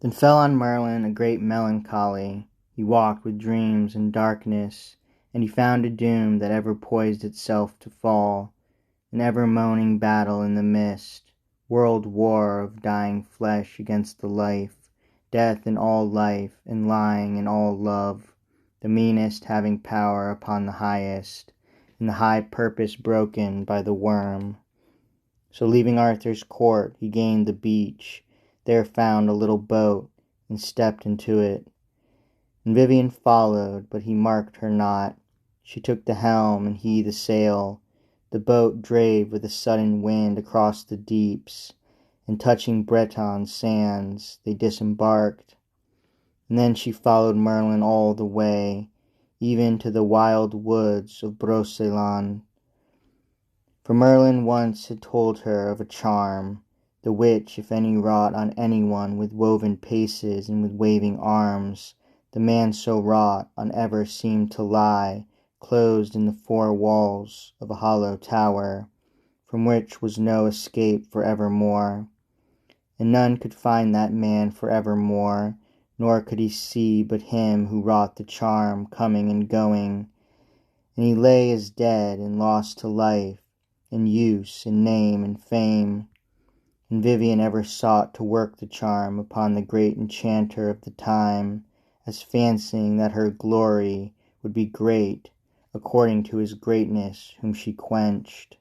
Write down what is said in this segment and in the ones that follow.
Then fell on Merlin a great melancholy. He walked with dreams and darkness, and he found a doom that ever poised itself to fall, an ever moaning battle in the mist, world war of dying flesh against the life, death in all life, and lying in all love, the meanest having power upon the highest, and the high purpose broken by the worm. So leaving Arthur's court, he gained the beach, there found a little boat, and stepped into it. And Vivien followed, but he marked her not. She took the helm, and he the sail. The boat drave with a sudden wind across the deeps, and touching Breton sands, they disembarked. And then she followed Merlin all the way, even to the wild woods of Brocéliande. For Merlin once had told her of a charm, the which, if any wrought on anyone with woven paces and with waving arms, the man so wrought on ever seemed to lie closed in the four walls of a hollow tower, from which was no escape for evermore. And none could find that man for evermore, nor could he see but him who wrought the charm coming and going. And he lay as dead and lost to life, and use, and name, and fame. And Vivien ever sought to work the charm upon the great enchanter of the time, as fancying that her glory would be great, according to his greatness whom she quenched.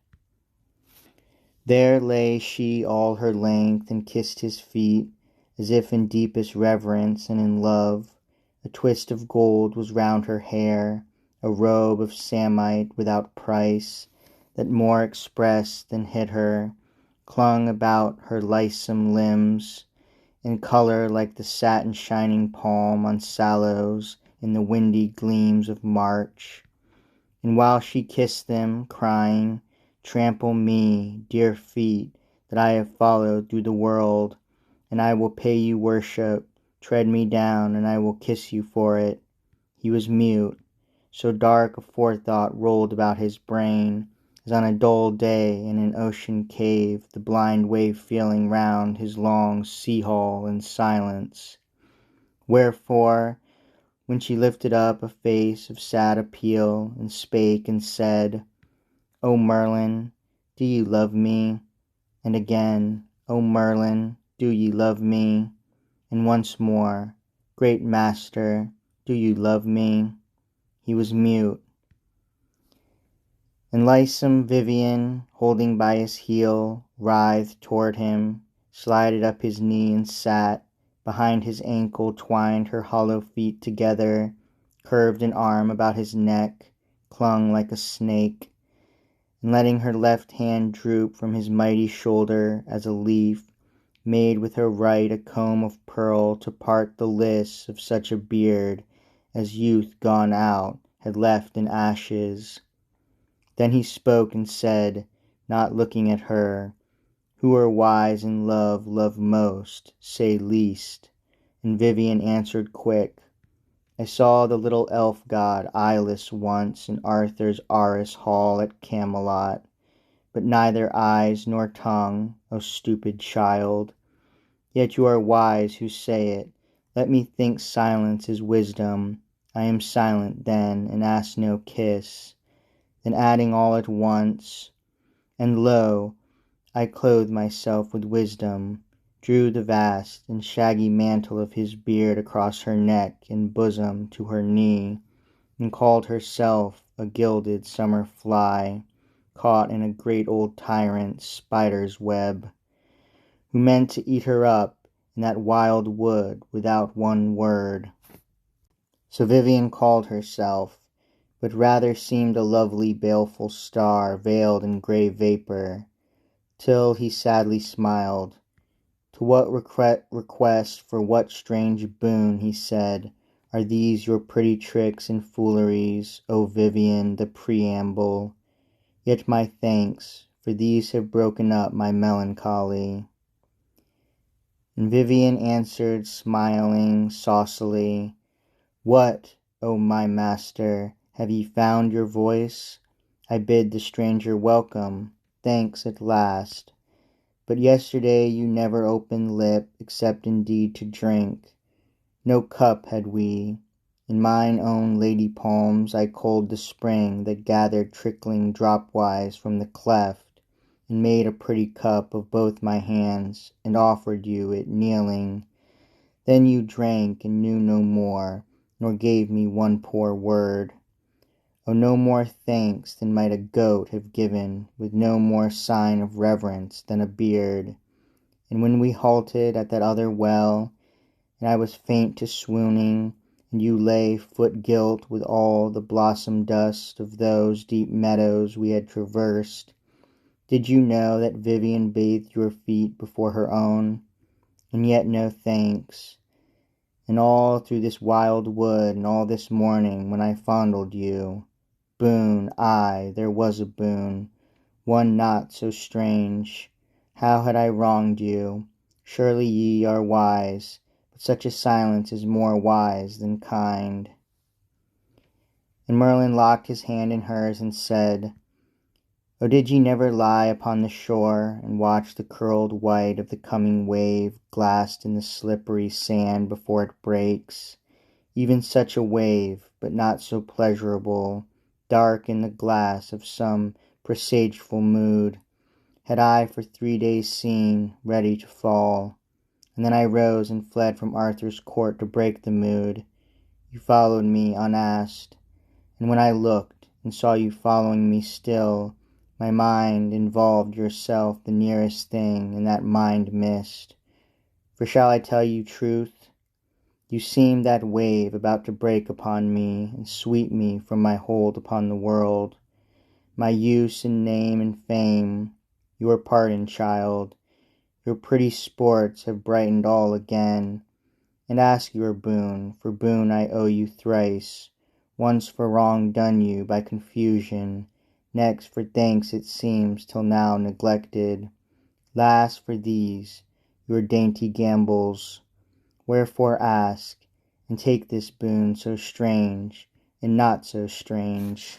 There lay she all her length, and kissed his feet, as if in deepest reverence and in love. A twist of gold was round her hair, a robe of samite without price, that more expressed than hid her, clung about her lissome limbs, in colour like the satin shining palm on sallows in the windy gleams of March. And while she kissed them, crying, "Trample me, dear feet, that I have followed through the world, and I will pay you worship, tread me down, and I will kiss you for it," he was mute, so dark a forethought rolled about his brain, as on a dull day in an ocean cave, the blind wave feeling round his long sea-hall in silence. Wherefore, when she lifted up a face of sad appeal, and spake and said, "O Merlin, do ye love me?" And again, "O Merlin, do ye love me?" And once more, "Great master, do you love me?" he was mute. And lissome Vivien, holding by his heel, writhed toward him, slided up his knee and sat, behind his ankle twined her hollow feet together, curved an arm about his neck, clung like a snake, and letting her left hand droop from his mighty shoulder as a leaf, made with her right a comb of pearl to part the lists of such a beard as youth gone out had left in ashes. Then he spoke and said, not looking at her, "Who are wise in love love most, say least." And Vivien answered quick, "I saw the little elf god eyeless once in Arthur's Arras hall at Camelot, but neither eyes nor tongue, O stupid child. Yet you are wise who say it. Let me think silence is wisdom. I am silent then, and ask no kiss." Then adding all at once, "And lo, I clothe myself with wisdom," drew the vast and shaggy mantle of his beard across her neck and bosom to her knee, and called herself a gilded summer fly, caught in a great old tyrant's spider's web, who meant to eat her up in that wild wood without one word. So Vivien called herself, but rather seemed a lovely baleful star veiled in grey vapour, till he sadly smiled. "To what request for what strange boon," he said, "are these your pretty tricks and fooleries, O Vivien, the preamble? Yet my thanks, for these have broken up my melancholy." And Vivien answered, smiling saucily, "What, O my master, have ye found your voice? I bid the stranger welcome, thanks at last. But yesterday you never opened lip, except indeed to drink. No cup had we. In mine own lady palms I culled the spring that gathered trickling dropwise from the cleft, and made a pretty cup of both my hands, and offered you it kneeling. Then you drank and knew no more, nor gave me one poor word. Oh, no more thanks than might a goat have given, with no more sign of reverence than a beard. And when we halted at that other well, and I was faint to swooning, and you lay foot-gilt with all the blossom dust of those deep meadows we had traversed, did you know that Vivien bathed your feet before her own? And yet no thanks. And all through this wild wood, and all this morning, when I fondled you, boon, aye, there was a boon, one not so strange. How had I wronged you? Surely ye are wise, but such a silence is more wise than kind. And Merlin locked his hand in hers and said, Oh, did ye never lie upon the shore, and watch the curled white of the coming wave glassed in the slippery sand before it breaks? Even such a wave, but not so pleasurable, dark in the glass of some presageful mood, had I for 3 days seen, ready to fall. And then I rose and fled from Arthur's court to break the mood. You followed me unasked, and when I looked and saw you following me still, my mind involved yourself the nearest thing in that mind mist. For shall I tell you truth? You seemed that wave about to break upon me and sweep me from my hold upon the world. My use and name and fame, your pardon, child. Your pretty sports have brightened all again. And ask your boon, for boon I owe you thrice. Once for wrong done you by confusion, next for thanks it seems till now neglected, last for these, your dainty gambols. Wherefore ask, and take this boon so strange, and not so strange.